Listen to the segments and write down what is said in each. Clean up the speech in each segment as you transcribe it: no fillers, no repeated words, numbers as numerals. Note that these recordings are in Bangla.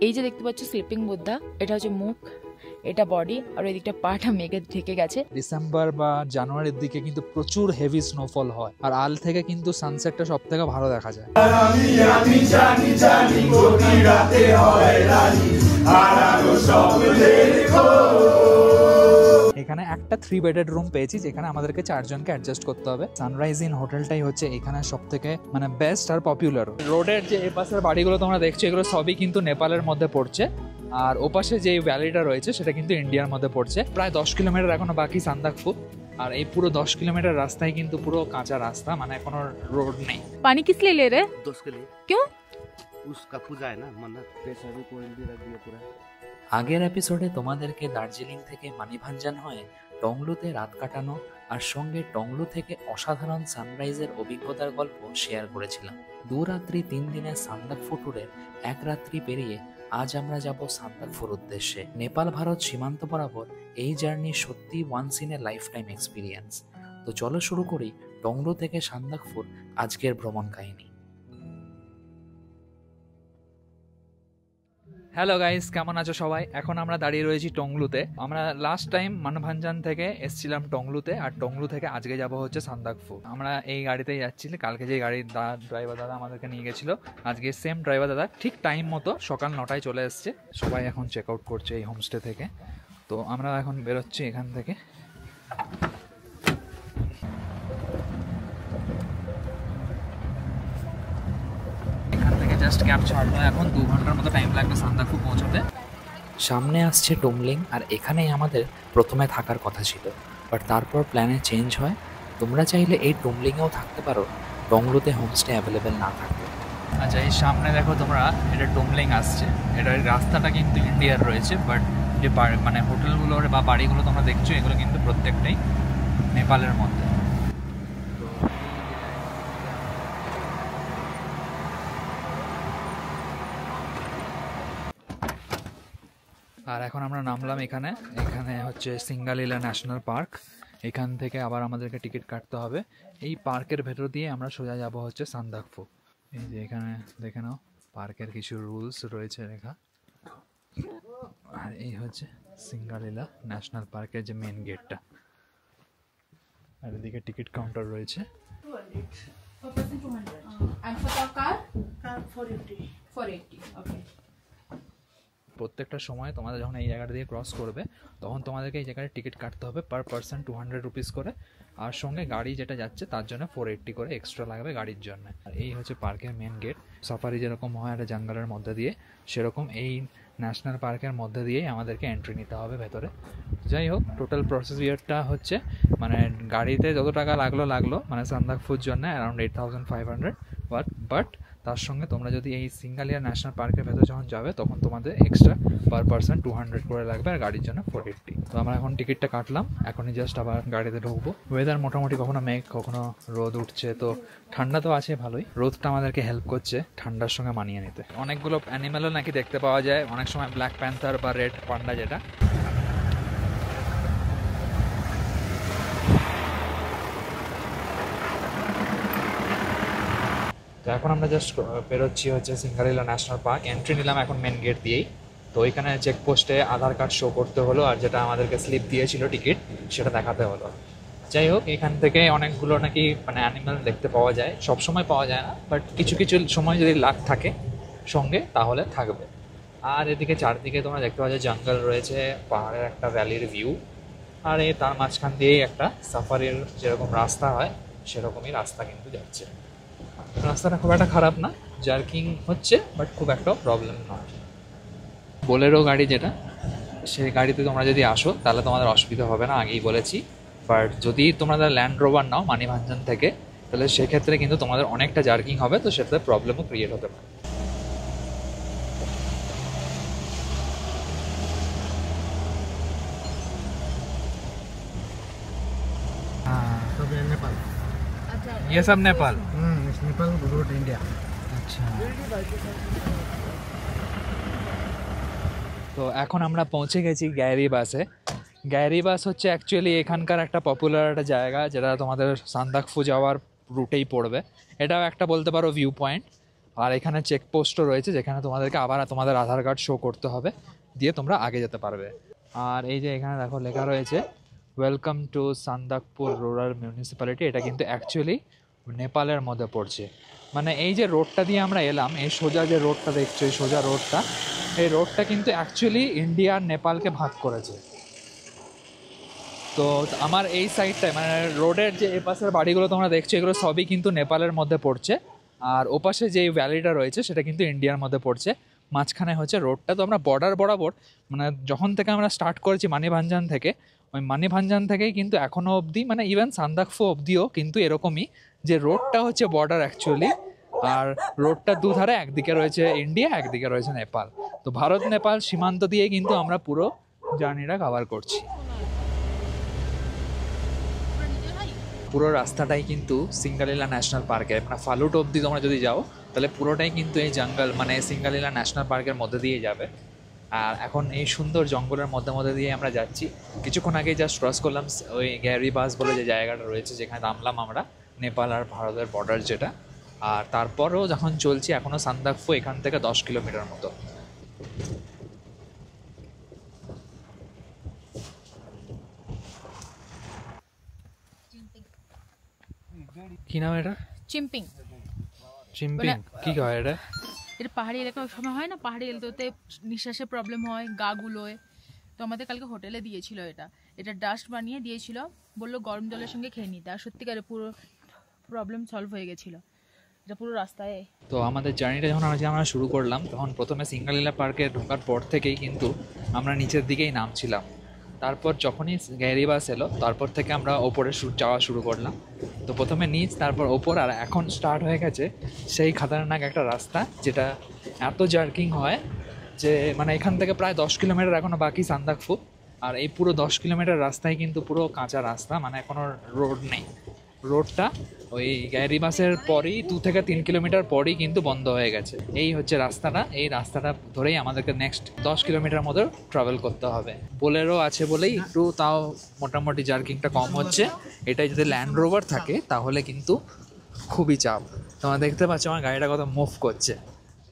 এই যে দেখতে পাচ্ছ স্লিপিং বুদ্ধা, এটা হচ্ছে মুখ, এটা বডি, আর ওই দিকটা পাটা মেঘে ঢেকে গেছে। ডিসেম্বর বা জানুয়ারির দিকে কিন্তু প্রচুর হেভি স্নোফল হয়, আর আল থেকে কিন্তু সানসেটটা সব থেকে ভালো দেখা যায়। এখানে একটা 3 বেডেড রুম পেয়েছি, যেখানে আমাদেরকে 4 জনকে অ্যাডজাস্ট করতে হবে। সানরাইজ ইন হোটেলটাই হচ্ছে এখানে সব থেকে মানে বেস্ট আর পপুলার। রোডের যে এপাশের বাড়িগুলো তোমরা দেখছো, এগুলো সবই কিন্তু নেপালের মধ্যে পড়ছে, আর ওপাশে যে ভ্যালিটা রয়েছে সেটা কিন্তু ইন্ডিয়ার মধ্যে পড়ছে। প্রায় 10 কিলোমিটার এখনো বাকি সান্দাকফু, আর এই পুরো 10 কিলোমিটার রাস্তায় কিন্তু পুরো কাঁচা রাস্তা, মানে কোনো রোড নেই। पानी किस लिए ले रहे? 2 के लिए। क्यों? उसका पूजा है ना, मन्नत पैसा भी कोई भी रख दिया पूरा। আগের এপিসোডে তোমাদেরকে দার্জিলিং থেকে মানিভাঞ্জান হয়ে টংলুতে রাত কাটানো আর সঙ্গে টংলু থেকে অসাধারণ সানরাইজের অভিজ্ঞতার গল্প শেয়ার করেছিলাম। 2 রাত্রি 3 দিনের সান্দাকফু ট্যুরের 1 রাত্রি পেরিয়ে আজ আমরা যাব সান্দাকফুর উদ্দেশ্যে। নেপাল ভারত সীমান্ত বরাবর এই জার্নি সত্যি once in a lifetime experience. তো চলো শুরু করি টংলু থেকে সান্দাকফুর আজকের ভ্রমণ কাহিনী। হ্যালো গাইস, কেমন আছো সবাই? এখন আমরা দাঁড়িয়ে রয়েছি টংলুতে। আমরা লাস্ট টাইম মানভাঞ্জান থেকে এসেছিলাম টংলুতে, আর টংলু থেকে আজকে যাব হচ্ছে সান্দাকফু। আমরা এই গাড়িতেই যাচ্ছি। কালকে যে গাড়ির ড্রাইভার দাদা আমাদেরকে নিয়ে গেছিলো, আজকে সেম ড্রাইভার দাদা ঠিক টাইম মতো সকাল 9টায় চলে এসছে। সবাই এখন চেক আউট করছে এই হোমস্টে থেকে। তো আমরা এখন বেরোচ্ছি এখান থেকে। জাস্ট ক্যাব ছাড়লো, এখন 2 ঘন্টার মতো টাইম লাগবে সান্দাকফু পৌঁছতে। সামনে আসছে টুমলিং, আর এখানেই আমাদের প্রথমে থাকার কথা ছিল, বাট তারপর প্ল্যানে চেঞ্জ হয়। তোমরা চাইলে এই টুমলিংয়েও থাকতে পারো, টংলুতে হোমস্টে অ্যাভেলেবেল না থাকবে। আচ্ছা, এই সামনে দেখো তোমরা, এটা টুমলিং আসছে। এটার রাস্তাটা কিন্তু ইন্ডিয়ার রয়েছে, বাট যে মানে হোটেলগুলো বা বাড়িগুলো তোমরা দেখছো, এগুলো কিন্তু প্রত্যেকটাই নেপালের মধ্যে। আর এখন আমরা নামলাম এখানে। এখানে হচ্ছে সিঙ্গালীলা ন্যাশনাল পার্ক। এখান থেকে আবার আমাদেরকে টিকিট কাটতে হবে। এই পার্কের ভেতর দিয়ে আমরা সোজা যাব হচ্ছে সান্দাকফু। এই যে এখানে দেখে নাও, পার্কের কিছু রুলস রয়েছে লেখা। আর এই হচ্ছে সিঙ্গালীলা ন্যাশনাল পার্কের যে মেন গেটটা, আর এদিকে টিকিট কাউন্টার রয়েছে। প্রত্যেকটা সময় তোমাদের যখন এই জায়গাটা দিয়ে ক্রস করবে, তখন তোমাদেরকে এই জায়গায় টিকিট কাটতে হবে পার পারসন 200 রুপিস করে, আর সঙ্গে গাড়ি যেটা যাচ্ছে তার জন্য 480 করে এক্সট্রা লাগবে গাড়ির জন্য। আর এই হচ্ছে পার্কের মেন গেট। সাফারি যেরকম হয় একটা জঙ্গলের মধ্যে দিয়ে, সেরকম এই ন্যাশনাল পার্কের মধ্যে দিয়েই আমাদেরকে এন্ট্রি নিতে হবে ভেতরে। যাই হোক, টোটাল প্রসিডিওরটা হচ্ছে মানে গাড়িতে যত টাকা লাগলো মানে সান্দাকফুর জন্য অ্যারাউন্ড 8500, বাট তার সঙ্গে তোমরা যদি এই সিঙ্গালীলা ন্যাশনাল পার্কের ভেতরে যখন যাবে, তখন তোমাদের এক্সট্রা পার পারসন 200 করে লাগবে, আর গাড়ির জন্য 480। তো আমরা এখন টিকিটটা কাটলাম, এখনই জাস্ট আবার গাড়িতে ঢুকবো। ওয়েদার মোটামুটি কখনো মেঘ কখনো রোদ উঠছে, তো ঠান্ডা তো আছে ভালোই। রোদটা আমাদেরকে হেল্প করছে ঠান্ডার সঙ্গে মানিয়ে নিতে। অনেকগুলো অ্যানিম্যালও নাকি দেখতে পাওয়া যায়, অনেক সময় ব্ল্যাক প্যান্থার বা রেড পান্ডা যেটা। তো এখন আমরা জাস্ট বেরোচ্ছি হচ্ছে সিঙ্গালীলা ন্যাশনাল পার্ক। এন্ট্রি নিলাম এখন মেন গেট দিয়েই। তো ওইখানে চেকপোস্টে আধার কার্ড শো করতে হলো, আর যেটা আমাদেরকে স্লিপ দিয়েছিল টিকিট, সেটা দেখাতে হলো। যাই হোক, এখান থেকে অনেকগুলো নাকি মানে অ্যানিম্যাল দেখতে পাওয়া যায়, সব সময় পাওয়া যায় না, বাট কিছু কিছু সময় যদি লাক থাকে সঙ্গে তাহলে থাকবে। আর এদিকে চারদিকে তোমরা দেখতে পাওয়া যায় জঙ্গল রয়েছে, পাহাড়ের একটা ভ্যালির ভিউ, আর এই তার মাঝখান দিয়েই একটা সাফারির যেরকম রাস্তা হয় সেরকমই রাস্তা কিন্তু যাচ্ছে। রাস্তাটা খুব একটা খারাপ না, জার্কিং হচ্ছে, বাট খুব একটা প্রবলেম নয়। বোলেরো গাড়ি যেটা, সেই গাড়িতে তোমরা যদি আসো তাহলে তোমাদের অসুবিধা হবে না, আগেই বলেছি। বাট যদি তোমরা ল্যান্ড রোভার নাও মানিভাঞ্জান থেকে, তাহলে সেক্ষেত্রে কিন্তু তোমাদের অনেকটা জার্কিং হবে, তো সেটাতে প্রবলেমও ক্রিয়েট হতে পারে। ये सब नेपाल। Nepal road India. আচ্ছা, তো এখন আমরা পৌঁছে গেছি গ্যারিবাসে। গ্যারিবাস হচ্ছে অ্যাকচুয়ালি এখানকার একটা পপুলার একটা জায়গা, যেটা তোমাদের সান্দাকফু যাওয়ার রুটেই পড়বে। এটাও একটা বলতে পারো ভিউ পয়েন্ট। আর এখানে চেকপোস্টও রয়েছে যেখানে তোমাদেরকে আবার তোমাদের আধার কার্ড শো করতে হবে, দিয়ে তোমরা আগে যেতে পারবে। আর এই যে এখানে দেখো লেখা রয়েছে welcome to Sandakpur rural municipality. এটা কিন্তু অ্যাকচুয়ালি নেপালের মধ্যে পড়ছে। মানে এই যে রোডটা দিয়ে আমরা এলাম, এই সোজা যে রোডটা দেখছো, এই সোজা রোডটা, এই রোডটা কিন্তু অ্যাকচুয়ালি ইন্ডিয়া আর নেপালকে ভাগ করেছে। তো আমার এই সাইডটায় মানে রোডের যে এপাশের বাড়িগুলো তোমরা দেখছো, এগুলো সবই কিন্তু নেপালের মধ্যে পড়ছে। আর ওপাশে যে ভ্যালিটা রয়েছে সেটা কিন্তু ইন্ডিয়ার মধ্যে পড়ছে। মাঝখানে হচ্ছে রোডটা। তো আমরা বর্ডার বরাবর, মানে যখন থেকে আমরা স্টার্ট করেছি মানিভাঞ্জান থেকে, ওই মানিভাঞ্জান থেকেই কিন্তু এখনও অবধি, মানে ইভেন সান্দাকফু অবধিও কিন্তু এরকমই, যে রোডটা হচ্ছে বর্ডার অ্যাকচুয়ালি। আর রোডটার দুধারে একদিকে রয়েছে ইন্ডিয়া, একদিকে রয়েছে নেপাল। তো ভারত নেপাল সীমান্ত দিয়ে কিন্তু আমরা পুরো জার্নিটা কভার করছি। পুরো রাস্তাটাই কিন্তু সিঙ্গালীলা ন্যাশনাল পার্কের, মানে ফালুট অবধি তোমরা যদি যাও তাহলে পুরোটাই কিন্তু এই জঙ্গল, মানে সিঙ্গালীলা ন্যাশনাল পার্কের মধ্যে দিয়ে যাবে। আর এখন এই সুন্দর জঙ্গলের মধ্যে মধ্যে দিয়ে আমরা যাচ্ছি। কিছুক্ষণ আগে জাস্ট ক্রস করলাম ওই গ্যারিবাস বলে যে জায়গাটা রয়েছে, যেখানে নামলাম আমরা, নেপাল আর ভারতের বর্ডার যেটা। আর তারপরেও যখন চলছি, এখনও সান্দাকফু এখান থেকে 10 কিলোমিটার মতো। কি নাম এটা? চিম্পিং। চিম্পিং? কি হয় এটা? এটা পাহাড়ি এলাকা সময় হয় না, পাহাড়ি এলাকাতে নিঃশ্বাসের প্রবলেম হয়, গা গুলোয়। তো আমাদের কালকে হোটেলে দিয়েছিল এটা, এটা ডাস্ট বানিয়ে দিয়েছিল, বললো গরম জলের সঙ্গে খেয়ে নিতে। আর সত্যিকারে পুরো প্রবলেম সলভ হয়ে গেছিলো এটা পুরো রাস্তায়। তো আমাদের জার্নিটা যখন আমরা শুরু করলাম, তখন প্রথমে সিঙ্গালীলা পার্কে ঢোকার পর থেকেই কিন্তু আমরা নিচের দিকেই নামছিলাম। তারপর যখনই গ্যারিবাস এলো, তারপর থেকে আমরা ওপরে যাওয়া শুরু করলাম। তো প্রথমে নিচ, তারপর ওপর, আর এখন স্টার্ট হয়ে গেছে সেই খাতারনাক একটা রাস্তা, যেটা এত জার্কিং হয় যে মানে এখান থেকে প্রায় 10 কিলোমিটার এখনও বাকি সান্দাকফু। আর এই পুরো 10 কিলোমিটার রাস্তায় কিন্তু পুরো কাঁচা রাস্তা, মানে কোনো রোড নেই। রোডটা ওই গ্যারিবাসের পরই 2 থেকে 3 কিলোমিটার পরই কিন্তু বন্ধ হয়ে গেছে। এই হচ্ছে রাস্তাটা, এই রাস্তাটা ধরেই আমাদেরকে নেক্সট 10 কিলোমিটার মতো ট্রাভেল করতে হবে। বোলেরো আছে বলেই একটু তাও মোটামুটি জার্কিংটা কম হচ্ছে। এটাই যদি ল্যান্ড রোভার থাকে তাহলে কিন্তু খুবই চাপ। তোমরা দেখতে পাচ্ছ আমার গাড়িটা কত মুভ করছে।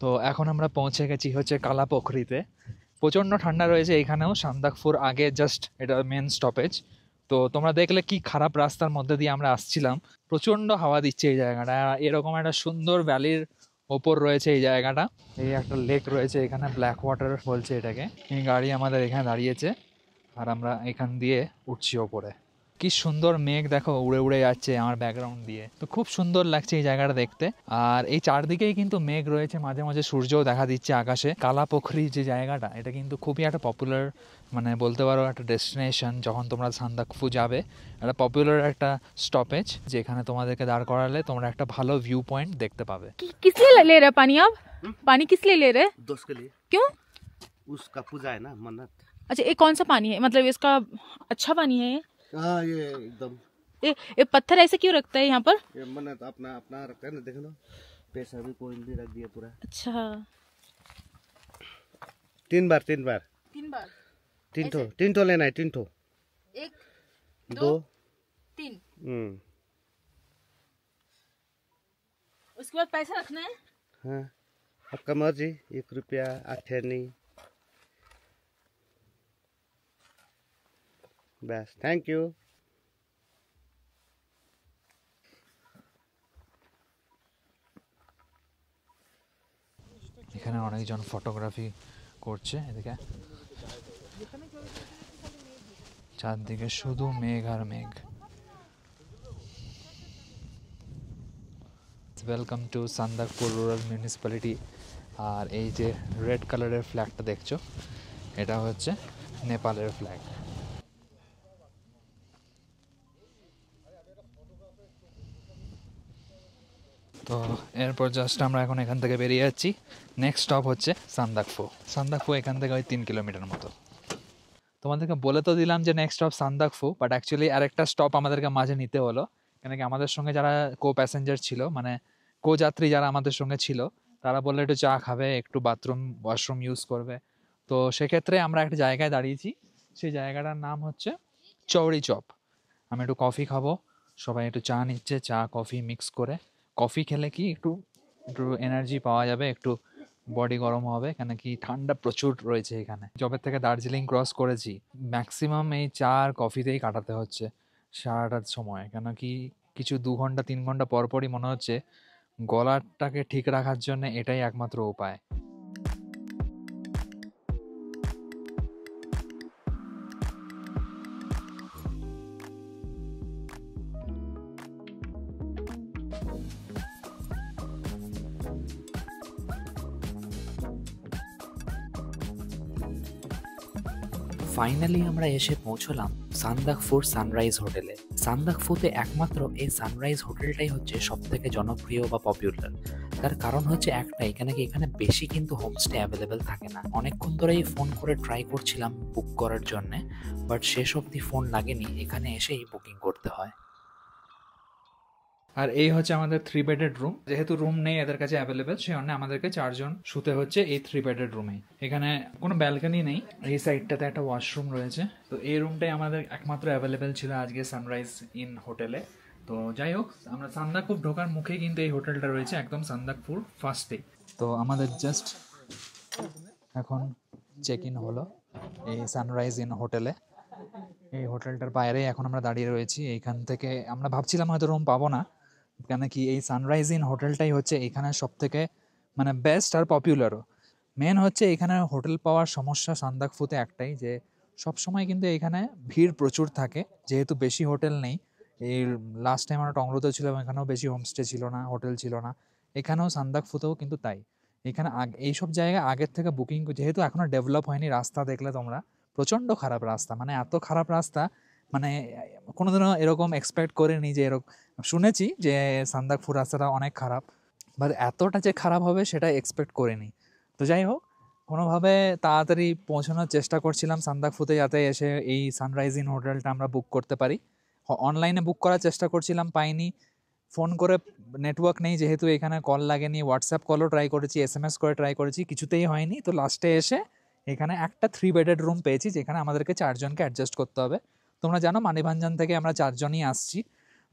তো এখন আমরা পৌঁছে গেছি হচ্ছে কালাপোখরিতে। প্রচণ্ড ঠান্ডা রয়েছে এখানেও, সান্দাকফুর আগে জাস্ট এটা মেন স্টপেজ। তো তোমরা দেখলে কি খারাপ রাস্তার মধ্যে দিয়ে আমরা আসছিলাম, প্রচণ্ড হাওয়া দিচ্ছে এই জায়গাটা। এরকম একটা সুন্দর ভ্যালির ওপর রয়েছে এই জায়গাটা। এই একটা লেক রয়েছে এখানে, ব্ল্যাক ওয়াটার বলছে এটাকে। এই গাড়ি আমাদের এখানে দাঁড়িয়েছে আর আমরা এখান দিয়ে উঠছি ওপরে। কি সুন্দর মেঘ দেখো উড়ে উড়ে যাচ্ছে আমার ব্যাকগ্রাউন্ড দিয়ে। তো খুব সুন্দর লাগছে এই জায়গাটা দেখতে। আর এই চারদিকেই কিন্তু মেঘ রয়েছে, মাঝে মাঝে সূর্যও দেখা দিচ্ছে আকাশে। কালাপোখরি যে জায়গাটা, এটা কিন্তু খুবই একটা পপুলার, মানে বলতে পারো একটা ডেস্টিনেশন। যখন তোমরা সান্দাকফু যাবে, একটা পপুলার একটা স্টপেজ, যেখানে তোমাদেরকে দাঁড় করালে তোমরা একটা ভালো ভিউ পয়েंट देखते पावे। किस लिए ले रहे पानी आप? पानी किस लिए ले रहे? दोस्त के लिए। क्यों? उसका पूजा है ना, मन्नत। अच्छा, ये कौन सा पानी है, मतलब इसका अच्छा पानी है ये? हाँ, ये एकदम। ये पत्थर ऐसे क्यों रखता है यहाँ पर? ये मन्नत अपना अपना रखता है ना, देखो ना, पैसा भी कोइन भी रख दिया पूरा। अच्छा, 3 बार 3 ठो लेना है, 3 ठो। 1 2 3। उसके बाद पैसा रखना है। हाँ, आपका मर्जी। 1 रुपया 8 आने बस। Thank you. এখানে অনেকজন ফটোগ্রাফি করছে। এদিকে চারদিকে শুধু মেঘ আর মেঘ। Welcome to Sandakpur rural municipality. আর এই যে রেড কালারের ফ্ল্যাগটা দেখছো, এটা হচ্ছে নেপালের ফ্ল্যাগ। তো এরপর জাস্ট আমরা এখন এখান থেকে বেরিয়ে যাচ্ছি। নেক্সট স্টপ হচ্ছে সান্দাকফু। সান্দাকফু এখান থেকে ওই 3 কিলোমিটার মতো। তোমাদেরকে বলে তো দিলাম যে next stop Sandakphu, but actually আরেকটা স্টপ আমাদেরকে মাঝে নিতে হলো। কেন কি আমাদের সঙ্গে যারা কো প্যাসেঞ্জার ছিল, মানে কো যাত্রী যারা আমাদের সঙ্গে ছিল, তারা বললো একটু চা খাবে, একটু ওয়াশরুম ইউজ করবে। তো সেক্ষেত্রে আমরা একটা জায়গায় দাঁড়িয়েছি। সেই জায়গাটার নাম হচ্ছে চৌড়ি চপ। আমি একটু কফি খাবো, সবাই একটু চা নিচ্ছে, চা কফি মিক্স করে। কফি খেলে কি একটু একটু এনার্জি পাওয়া যাবে, একটু বডি গরম হবে, কেন কি ঠান্ডা প্রচুর রয়েছে এখানে। যবে থেকে দার্জিলিং ক্রস করেছি ম্যাক্সিমাম এই চা আর কফিতেই কাটাতে হচ্ছে সারাটার সময়, কেন কি কিছু 2 ঘন্টা 3 ঘন্টা পর পরই মনে হচ্ছে গলাটাকে ঠিক রাখার জন্য এটাই একমাত্র উপায়। ফাইনালি আমরা এসে পৌঁছলাম সান্দাকফুর সানরাইজ হোটেলে। সান্দাকফুতে একমাত্র এই সানরাইজ হোটেলটাই হচ্ছে সব থেকে জনপ্রিয় বা পপুলার। তার কারণ হচ্ছে একটাই, কেন কি এখানে বেশি কিন্তু হোমস্টে অ্যাভেলেবেল থাকে না। অনেকক্ষণ ধরেই ফোন করে ট্রাই করছিলাম বুক করার জন্যে, বাট শেষ অবধি ফোন লাগেনি, এখানে এসেই বুকিং করতে হয়। আর এই হচ্ছে আমাদের 3 বেডেড রুম। যেহেতু রুম নেই এদের কাছে অ্যাভেলেবেল, সেই জন্য আমাদেরকে 4 জন শুতে হচ্ছে এই 3 বেডেড রুমে। এখানে কোনো ব্যালকনি নেই, এই সাইডটাতে একটা ওয়াশরুম রয়েছে। তো এই রুমটাই আমাদের একমাত্র অ্যাভেলেবেল ছিল আজকে সানরাইজ ইন হোটেলে। তো যাই হোক, আমরা সান্দাকফু ঢোকার মুখে কিন্তু এই হোটেলটা রয়েছে, একদম সান্দাকফু ফার্স্টে। তো আমাদের জাস্ট এখন চেক ইন হলো এই সানরাইজ ইন হোটেলে। এই হোটেলটার বাইরে এখন আমরা দাঁড়িয়ে রয়েছি। এইখান থেকে আমরা ভাবছিলাম হয়তো রুম পাবো না, কেন কি এই সানরাইজ ইন হোটেলটাই হচ্ছে এখানে সব থেকে মানে বেস্ট আর পপুলারও। মেন হচ্ছে এখানে হোটেল পাওয়ার সমস্যা সান্দাকফুতে একটাই, যে সব সময় কিন্তু এখানে ভিড় প্রচুর থাকে, যেহেতু বেশি হোটেল নেই। এই লাস্ট টাইম আমরা টংলোতেও ছিলাম, এখানেও বেশি হোমস্টে ছিল না, হোটেল ছিল না। এখানেও সান্দাকফুতেও কিন্তু তাই। এখানে এইসব জায়গায় আগের থেকে বুকিং, যেহেতু এখনও ডেভেলপ হয়নি। রাস্তা দেখলে তোমরা প্রচণ্ড খারাপ রাস্তা, মানে এত খারাপ রাস্তা, মানে কোনোদিনও এরকম এক্সপেক্ট করিনি যে এরকম। শুনেছি যে সান্দাকফু রাস্তাটা অনেক খারাপ, বাট এতটা যে খারাপ হবে সেটা এক্সপেক্ট করিনি। তো যাই হোক, কোনোভাবে তাড়াতাড়ি পৌঁছানোর চেষ্টা করছিলাম সান্দাকফুতে, যাতে এসে এই সানরাইজ ইন হোটেলটা আমরা বুক করতে পারি। অনলাইনে বুক করার চেষ্টা করছিলাম, পাইনি। ফোন করে নেটওয়ার্ক নেই, যেহেতু এখানে কল লাগেনি। হোয়াটসঅ্যাপ কলও ট্রাই করেছি, SMS করে ট্রাই করেছি, কিছুতেই হয়নি। তো লাস্টে এসে এখানে একটা 3 বেডেড রুম পেয়েছি, যেখানে আমাদেরকে 4 জনকে অ্যাডজাস্ট করতে হবে। তোমরা জানো মানিভাঞ্জান থেকে আমরা 4 জনই আসছি।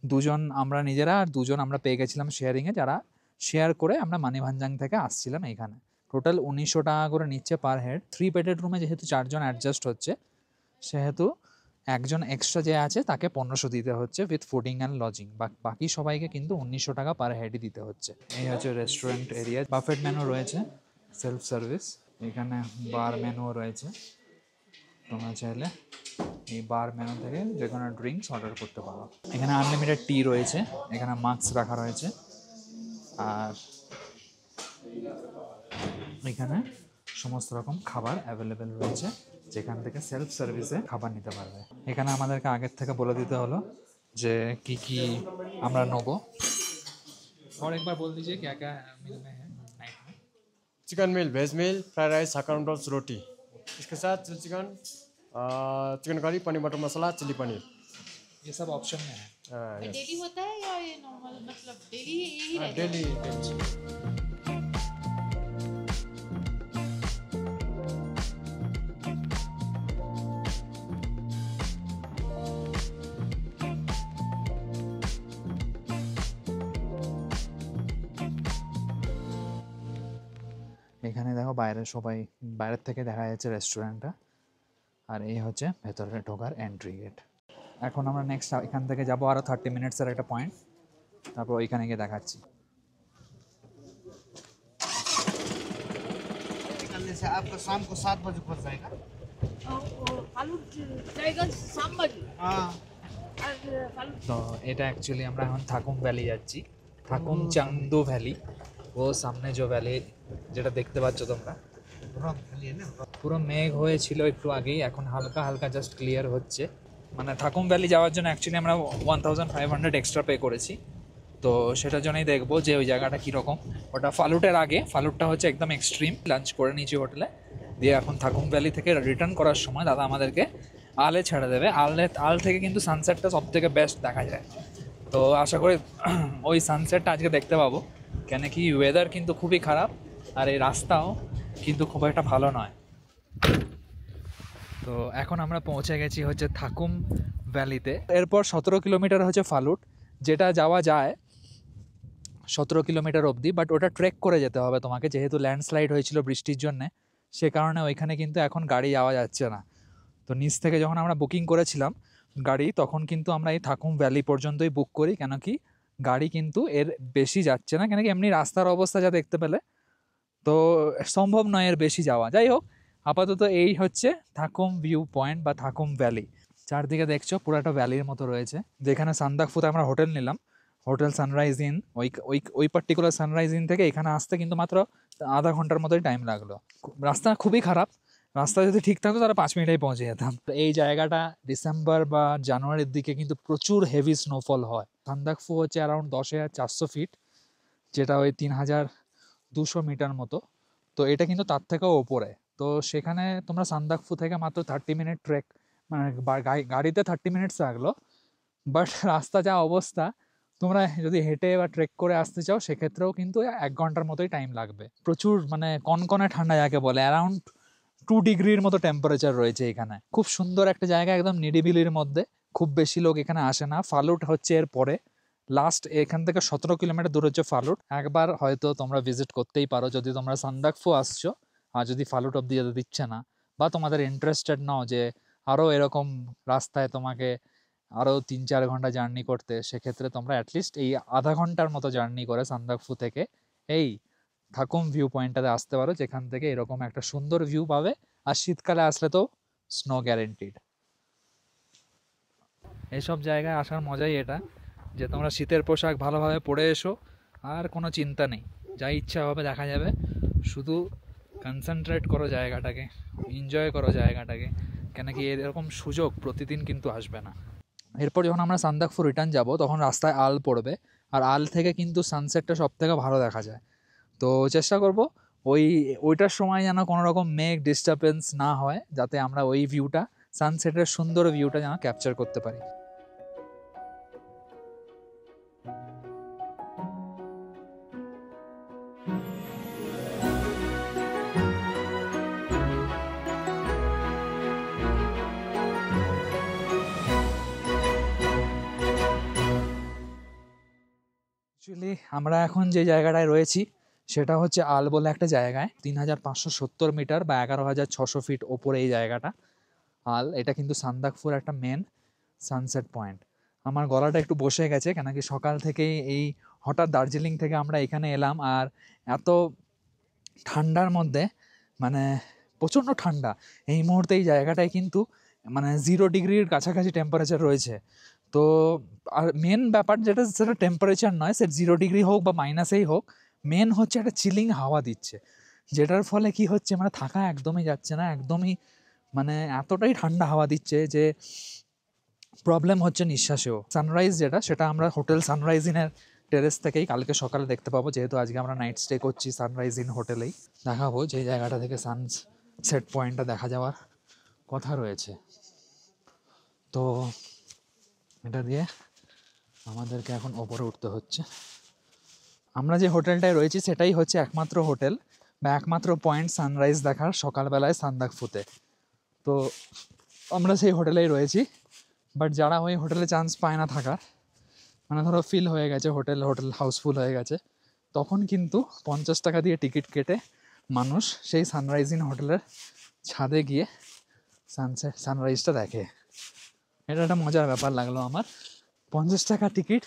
2 জন আমরা নিজেরা, আর 2 জন আমরা পেয়ে গেছিলাম শেয়ারিংয়ে, যারা শেয়ার করে আমরা মানিভাঞ্জান থেকে আসছিলাম এইখানে। টোটাল 1900 টাকা করে নিচ্ছে পার হেড। 3 বেডেড রুমে যেহেতু 4 জন অ্যাডজাস্ট হচ্ছে, সেহেতু একজন এক্সট্রা যে আছে তাকে 1500 দিতে হচ্ছে উইথ ফুডিং অ্যান্ড লজিং। বাকি সবাইকে কিন্তু 1900 টাকা পার হেডই দিতে হচ্ছে। এই হচ্ছে রেস্টুরেন্ট এরিয়া। বাফেট মেনু রয়েছে, সেলফ সার্ভিস। এখানে বার মেনুও রয়েছে, তোমরা চাইলে এই বার মেনু থেকে যে কোনো ড্রিঙ্কস অর্ডার করতে পারো। এখানে আনলিমিটেড টি রয়েছে, এখানে মাস্ক রাখা রয়েছে, আর এখানে সমস্ত রকম খাবার অ্যাভেলেবেল রয়েছে, যেখান থেকে সেলফ সার্ভিসে খাবার নিতে পারবে। এখানে আমাদেরকে আগের থেকে বলে দিতে হলো যে কি কি আমরা নেবো। और एक बार बोल दीजिए क्या क्या मिल में है नाइट में। Chicken meal, veg meal, fried rice, hakka noodles, रोटी। इसके साथ chilli chicken, chicken curry, paneer butter masala, chilli paneer. ये सब ऑप्शन में है। yes। डेली होता है या ये नॉर्मल, मतलब डेली यही रहता है? डेली এখানে দেখো বাইরে সবাই, বাইরের থেকে দেখা যাচ্ছে রেস্টুরেন্টটা, আর এই হচ্ছে ভেতরে ঢোকার এন্ট্রি গেট। এখন আমরা নেক্সট এখান থেকে যাবো আরও 30 মিনিটসের একটা পয়েন্ট, তারপর ওইখানে গিয়ে দেখাচ্ছি। निकलने से आपका शाम को 7 बजे पहुंच जाएगा। ফালুট জায়গা সামবাজি हाँ আর ফালুট তো এটা অ্যাকচুয়ালি আমরা এখন থাকুম ভ্যালি যাচ্ছি, থাকুম চাংদু ভ্যালি। ও সামনে যে ভ্যালি যেটা দেখতে পাচ্ছ তোমরা, পুরো মেঘ হয়েছিল একটু আগেই, এখন হালকা হালকা জাস্ট ক্লিয়ার হচ্ছে। মানে থাকুম ভ্যালি যাওয়ার জন্য অ্যাকচুয়ালি আমরা 1500 এক্সট্রা পে করেছি। তো সেটার জন্যই দেখবো যে ওই জায়গাটা কীরকম। ওটা ফালুটের আগে, ফালুটটা হচ্ছে একদম এক্সট্রিম। লাঞ্চ করে নিয়েছি হোটেলে, দিয়ে এখন থাকুম ভ্যালি থেকে রিটার্ন করার সময় দাদা আমাদেরকে আলে ছেড়ে দেবে। আল থেকে কিন্তু সানসেটটা সব থেকে বেস্ট দেখা যায়। তো আশা করি ওই সানসেটটা আজকে দেখতে পাবো, কেন কি ওয়েদার কিন্তু খুবই খারাপ, আর এই রাস্তাও কিন্তু খুব একটা ভালো নয়। তো এখন আমরা পৌঁছে গেছি হচ্ছে থাকুম ভ্যালিতে। এরপর 17 কিলোমিটার হচ্ছে ফালুট, যেটা যাওয়া যায় 17 কিলোমিটার অবধি, বাট ওটা ট্রেক করে যেতে হবে তোমাকে, যেহেতু ল্যান্ডস্লাইড হয়েছিল বৃষ্টির জন্যে, সে কারণে ওইখানে কিন্তু এখন গাড়ি যাওয়া যাচ্ছে না। তো নিচ থেকে যখন আমরা বুকিং করেছিলাম গাড়ি, তখন কিন্তু আমরা এই থাকুম ভ্যালি পর্যন্তই বুক করি, কেন কি গাড়ি কিন্তু এর বেশি যাচ্ছে না, কেন কি এমনি রাস্তার অবস্থা যা দেখতে পেলে তো সম্ভব নয় এর বেশি যাওয়া। যাই হোক, আপাতত এই হচ্ছে থাকুম ভিউ পয়েন্ট বা থাকুম ভ্যালি। চারদিকে দেখছো পুরাটা ভ্যালির মতো রয়েছে। যেখানে সান্দাকফুতে আমরা হোটেল নিলাম, হোটেল সানরাইজ ইন, ওই পার্টিকুলার সানরাইজ ইন থেকে এখানে আসতে কিন্তু মাত্র আধা ঘন্টার মতোই টাইম লাগলো। রাস্তা খুবই খারাপ, রাস্তা যদি ঠিক থাকতো তাহলে 5 মিনিটেই পৌঁছে যেতাম। তো এই জায়গাটা ডিসেম্বর বা জানুয়ারির দিকে কিন্তু প্রচুর হেভি স্নোফল হয়। সান্দাকফু হচ্ছে অ্যারাউন্ড 10,400 ফিট, যেটা ওই 3,200 মিটার মতো। তো এটা কিন্তু তার থেকেও ওপরে। তো সেখানে তোমরা সান্দাকফু থেকে মাত্র 30 মিনিট ট্রেক, মানে গাড়িতে 30 মিনিটস লাগলো, বাট রাস্তা যা অবস্থা, তোমরা যদি হেঁটে বা ট্রেক করে আসতে চাও সেক্ষেত্রেও কিন্তু 1 ঘন্টার মতোই টাইম লাগবে। প্রচুর মানে কনকনে ঠান্ডা যাকে বলে, অ্যারাউন্ড 2 ডিগ্রির মতো টেম্পারেচার রয়েছে এখানে। খুব সুন্দর একটা জায়গা, একদম নিরিবিলির মধ্যে, খুব বেশি লোক এখানে আসে না। ফালুট হচ্ছে এর পরে, লাস্ট এখান থেকে 17 কিলোমিটার দূর হচ্ছে ফালুট। একবার হয়তো তোমরা ভিজিট করতেই পারো যদি তোমরা সান্দাকফু আসছো, আর যদি ফালুট অব্দি যেতে দিচ্ছে না, বা তোমাদের ইন্টারেস্টেড নাও যে আরও এরকম রাস্তায় তোমাকে আরও 3-4 ঘন্টা জার্নি করতে, সেক্ষেত্রে তোমরা অ্যাটলিস্ট এই আধা ঘন্টার মতো জার্নি করে সান্দাকফু থেকে এই থাকুম ভিউ পয়েন্টটাতে আসতে পারো, যেখান থেকে এরকম একটা সুন্দর ভিউ পাবে। আর শীতকালে আসলে তো স্নো গ্যারেন্টিড। এইসব জায়গায় আসার মজাই এটা, যে তোমরা শীতের পোশাক ভালোভাবে পরে এসো, আর কোনো চিন্তা নেই, যা ইচ্ছা হবে দেখা যাবে। শুধু কনসেন্ট্রেট করো জায়গাটাকে, এনজয় করো জায়গাটাকে, কেন কি এরকম সুযোগ প্রতিদিন কিন্তু আসবে না। এরপর যখন আমরা সান্দাকফু রিটার্ন যাব, তখন রাস্তায় আল পড়বে, আর আল থেকে কিন্তু সানসেটটা সব থেকে ভালো দেখা যায়। তো চেষ্টা করব ওইটার সময় যেন কোনো রকম মেঘ ডিস্টারবেন্স না হয়, যাতে আমরা ওই ভিউটা, সানসেটের সুন্দর ভিউটা যেন ক্যাপচার করতে পারি। অ্যাকচুয়ালি আমরা এখন যে জায়গাটায় রয়েছি সেটা হচ্ছে আল বলে একটা জায়গায়, 3,570 মিটার বা 11,600 ফিট ওপরে এই জায়গাটা আল। এটা কিন্তু সান্দাকফুর একটা মেন সানসেট পয়েন্ট। আমার গলাটা একটু বসে গেছে, কেন কি সকাল থেকেই এই হঠাৎ দার্জিলিং থেকে আমরা এখানে এলাম, আর এত ঠান্ডার মধ্যে, মানে প্রচণ্ড ঠান্ডা এই মুহূর্তে এই জায়গাটায় কিন্তু মানে 0 ডিগ্রির কাছাকাছি টেম্পারেচার রয়েছে। তো আর মেন ব্যাপার যেটা, সেটা টেম্পারেচার নয়, সে 0 ডিগ্রি হোক বা মাইনাসেই হোক, মেন হচ্ছে একটা চিলিং হাওয়া দিচ্ছে, যেটার ফলে কি হচ্ছে মানে থাকা একদমই যাচ্ছে না, একদমই মানে এতটাই ঠান্ডা হাওয়া দিচ্ছে যে প্রবলেম হচ্ছে নিঃশ্বাসেও। সানরাইজ যেটা, সেটা আমরা হোটেল সানরাইজ ইনের টেরেস থেকেই কালকে সকালে দেখতে পাবো, যেহেতু আজকে আমরা নাইট স্টে করছি সানরাইজ ইন হোটেলেই। দেখাবো যে জায়গাটা থেকে সানসেট পয়েন্টটা দেখা যাওয়ার কথা রয়েছে। তো এটা দিয়ে আমাদেরকে এখন ওপরে উঠতে হচ্ছে। আমরা যে হোটেলটায় রয়েছি সেটাই হচ্ছে একমাত্র হোটেল বা একমাত্র পয়েন্ট সানরাইজ দেখার সকালবেলায় সান্দাকফুতে। তো আমরা সেই হোটেলেই রয়েছি, বাট যারা ওই হোটেলে চান্স পায় না থাকার, মানে ধরো ফিল হয়ে গেছে হোটেল হাউসফুল হয়ে গেছে, তখন কিন্তু 50 টাকা দিয়ে টিকিট কেটে মানুষ সেই সানরাইজ ইন হোটেলের ছাদে গিয়ে সানরাইজটা দেখে। এটা একটা মজার ব্যাপার লাগলো আমার। 50 টাকা টিকিট,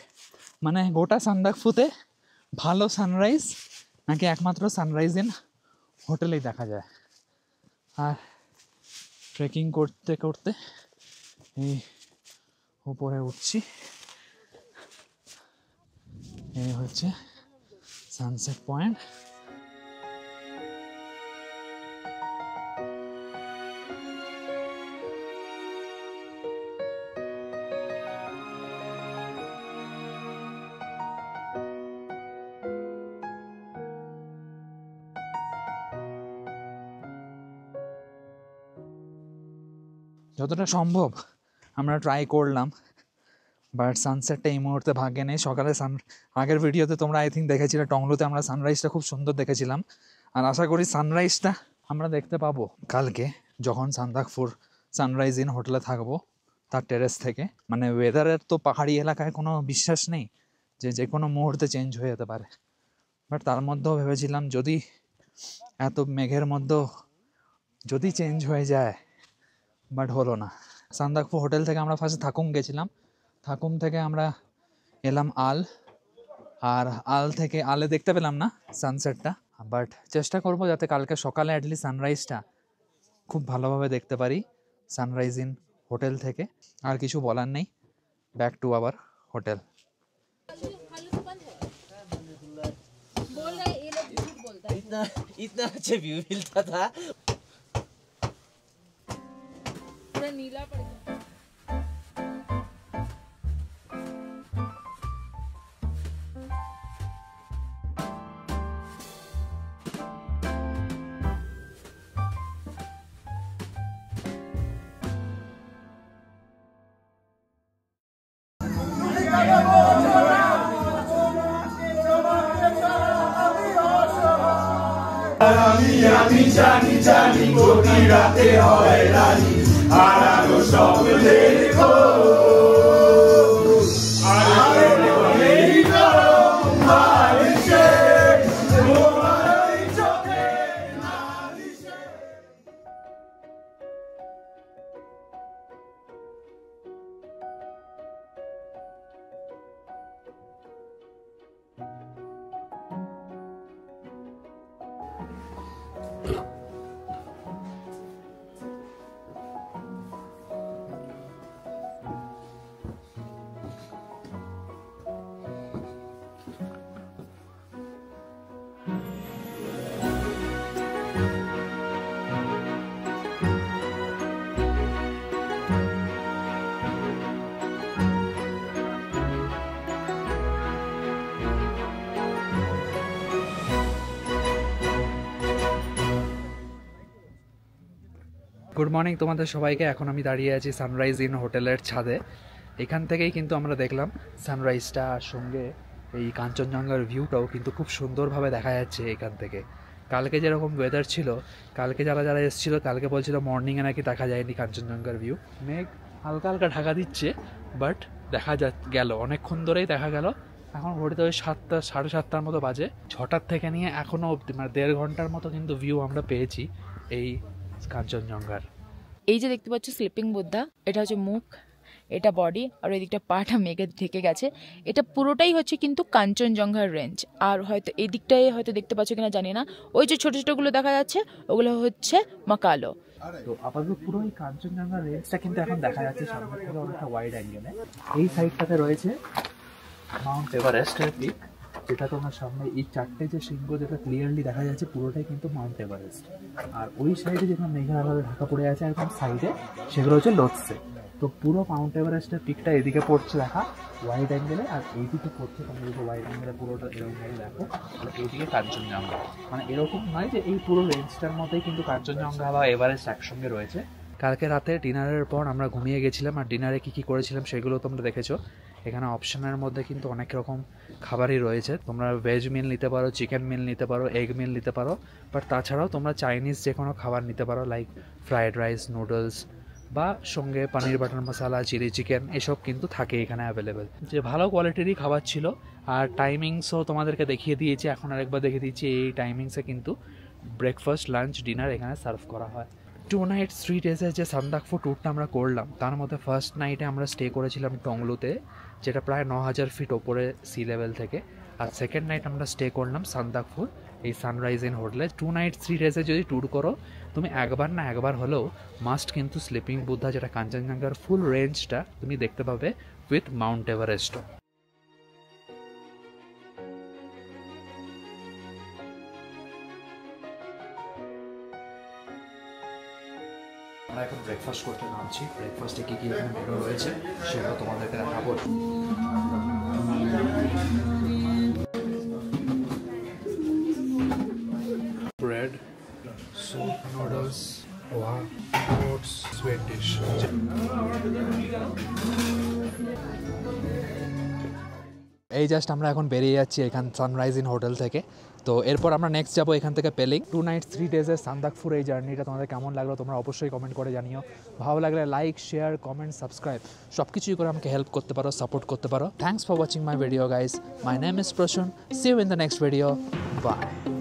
মানে গোটা সান্দাকফুতে ভালো সানরাইজ নাকি একমাত্র সানরাইজ ইন হোটেলেই দেখা যায়। আর ট্রেকিং করতে করতে এই উপরে উঠছি, এই হচ্ছে সানসেট পয়েন্ট। যতটা সম্ভব আমরা ট্রাই করলাম, বাট সানসেটটা এই মুহূর্তে ভাগ্যে নেই। সকালে আগের ভিডিওতে তোমরা আই থিঙ্ক দেখেছিলে টংলুতে আমরা সানরাইজটা খুব সুন্দর দেখেছিলাম, আর আশা করি সানরাইজটা আমরা দেখতে পাবো কালকে যখন সান্দাকফুর সানরাইজ ইন হোটেলে থাকবো তার টেরেস থেকে। মানে ওয়েদারের তো পাহাড়ি এলাকায় কোনো বিশ্বাস নেই, যে কোনো মুহূর্তে চেঞ্জ হয়ে যেতে পারে। বাট তার মধ্যেও ভেবেছিলাম যদি এত মেঘের মধ্যেও যদি চেঞ্জ হয়ে যায়, বাট হলো না। সান্দাকফু হোটেল থেকে আমরা ফার্স্টে থাকুম গেছিলাম, থাকুম থেকে আমরা এলাম আল, আর আল থেকে আলে দেখতে পেলাম না সানসেটটা, বাট চেষ্টা করবো যাতে কালকে সকালে অ্যাটলিস্ট সানরাইজটা খুব ভালোভাবে দেখতে পারি সানরাইজ ইন হোটেল থেকে। আর কিছু বলার নেই, ব্যাক টু আওয়ার হোটেল। इतना अच्छा व्यू मिलता था। पूरा नीला पड़ गया। আমি জানি জানি গতি রাতে হয় রানী হারানো স্বপ্নের খোঁজ। আরে এই গরম বারিশে তোমার চোখে নালিশে। গুড মর্নিং তোমাদের সবাইকে। এখন আমি দাঁড়িয়ে আছি সানরাইজ ইন হোটেলের ছাদে। এখান থেকেই কিন্তু আমরা দেখলাম সানরাইজটা, আর সঙ্গে এই কাঞ্চনজঙ্ঘার ভিউটাও কিন্তু খুব সুন্দরভাবে দেখা যাচ্ছে এখান থেকে। কালকে যেরকম ওয়েদার ছিল, কালকে যারা যারা এসেছিলো কালকে বলছিল মর্নিংয়ে নাকি দেখা যায়নি কাঞ্চনজঙ্ঘার ভিউ। মেঘ হালকা হালকা ঢাকা দিচ্ছে, বাট দেখা গেল অনেকক্ষণ ধরেই দেখা গেল। এখন ঘড়িতে ওই 7টা 7:30টার মতো বাজে। 6টার থেকে নিয়ে এখনও অবধি মানে 1.5 ঘন্টার মতো কিন্তু ভিউ আমরা পেয়েছি এই কাঞ্চনজঙ্ঘার। এই যে দেখতে পাচ্ছ স্লিপিং বুদ্ধা, এটা হচ্ছে মুখ, এটা বডি, আর ওই দিকটা পাটা মেঘে ঢেকে গেছে। এটা পুরোটাই হচ্ছে কিন্তু কাঞ্চনজঙ্ঘার রেঞ্জ। আর হয়তো এই দিকটায় হয়তো দেখতে পাচ্ছ কিনা জানি না, ওই যে ছোট ছোটগুলো দেখা যাচ্ছে ওগুলো হচ্ছে মাকালো। তো আপাতত পুরো এই কাঞ্চনজঙ্ঘা রেঞ্জটা কিন্তু এখন দেখা যাচ্ছে সামনে থেকে অনেকটা ওয়াইড অ্যাঙ্গেলে। এই সাইডটাতে রয়েছে মাউন্ট এভারেস্টের পিক, যেটা তোমার সামনে এই 4টে যে শৃঙ্গ যেটা ক্লিয়ারলি দেখা যাচ্ছে পুরোটাই কিন্তু মাউন্ট এভারেস্ট। আর ওই সাইডে যেখানে মেঘের আলাদা ঢাকা পড়ে আছে একদম সাইডে, সেগুলো হচ্ছে লোৎসে। তো পুরো মাউন্ট এভারেস্টের পিকটা এদিকে পড়ছে দেখা ওয়াইড অ্যাঙ্গেলে, আর এইদিকে পড়ছে তোমরা যদি ওয়াইড অ্যাঙ্গেলে পুরোটা এরকমভাবে দেখো, আর এইদিকে কাঞ্চনজঙ্ঘা। মানে এরকম নয় যে এই পুরো রেঞ্জটার মধ্যেই কিন্তু কাঞ্চনজঙ্ঘা বা এভারেস্ট একসঙ্গে রয়েছে। কালকে রাতে ডিনারের পর আমরা ঘুমিয়ে গেছিলাম, আর ডিনারে কী কী করেছিলাম সেগুলো তোমরা দেখেছো। এখানে অপশনের মধ্যে কিন্তু অনেক রকম খাবারই রয়েছে। তোমরা ভেজ মিল নিতে পারো, চিকেন মিল নিতে পারো, এগ মিল নিতে পারো, বাট তাছাড়াও তোমরা চাইনিজ যে কোনো খাবার নিতে পারো, লাইক ফ্রায়েড রাইস, নুডলস, বা সঙ্গে পনির বাটার মশলা, চিলি চিকেন, এসব কিন্তু থাকে এখানে অ্যাভেলেবেল। যে ভালো কোয়ালিটিরই খাবার ছিল। আর টাইমিংসও তোমাদেরকে দেখিয়ে দিয়েছি, এখন আরেকবার দেখিয়ে দিচ্ছি। এই টাইমিংসে কিন্তু ব্রেকফাস্ট, লাঞ্চ, ডিনার এখানে সার্ভ করা হয়। 2 nights 3 days-এর যে সান্দাকফু ট্যুরটা আমরা করলাম, তার মধ্যে ফার্স্ট নাইটে আমরা স্টে করেছিলাম টংলুতে, যেটা প্রায় 9000 ফিট ওপরে সি লেভেল থেকে। আর সেকেন্ড নাইট আমরা স্টে করলাম সান্দাকফুর এই সানরাইজ ইন হোটেলে। 2 nights 3 days-এ যদি ট্যুর করো, তুমি একবার না একবার হলেও মাস্ট কিন্তু স্লিপিং বুদ্ধা, যেটা কাঞ্চনজঙ্ঘার ফুল রেঞ্জটা তুমি দেখতে পাবে উইথ মাউন্ট এভারেস্টও। আমরা এখন ব্রেকফাস্ট করতে নামছি। ব্রেকফাস্টে কী কী এখানে মেনু রয়েছে সেগুলো তোমাদেরকে দেখাবো। Bread, soup, noodles, poha, oats, sweet dish. এই জাস্ট আমরা এখন বেরিয়ে যাচ্ছি এখান সানরাইজ ইন হোটেল থেকে। তো এরপর আমরা নেক্সট যাবো এখান থেকে পেলিং। 2 নাইটস 3 ডেজের সান্দাকফুর এই জার্নিটা তোমাদের কেমন লাগলো তোমরা অবশ্যই কমেন্ট করে জানিও। ভালো লাগলে লাইক, শেয়ার, কমেন্ট, সাবস্ক্রাইব সব কিছুই করে আমাকে হেল্প করতে পারো, সাপোর্ট করতে পারো। Thanks for watching my video guys. My name is Prasun. See you in the next video. By.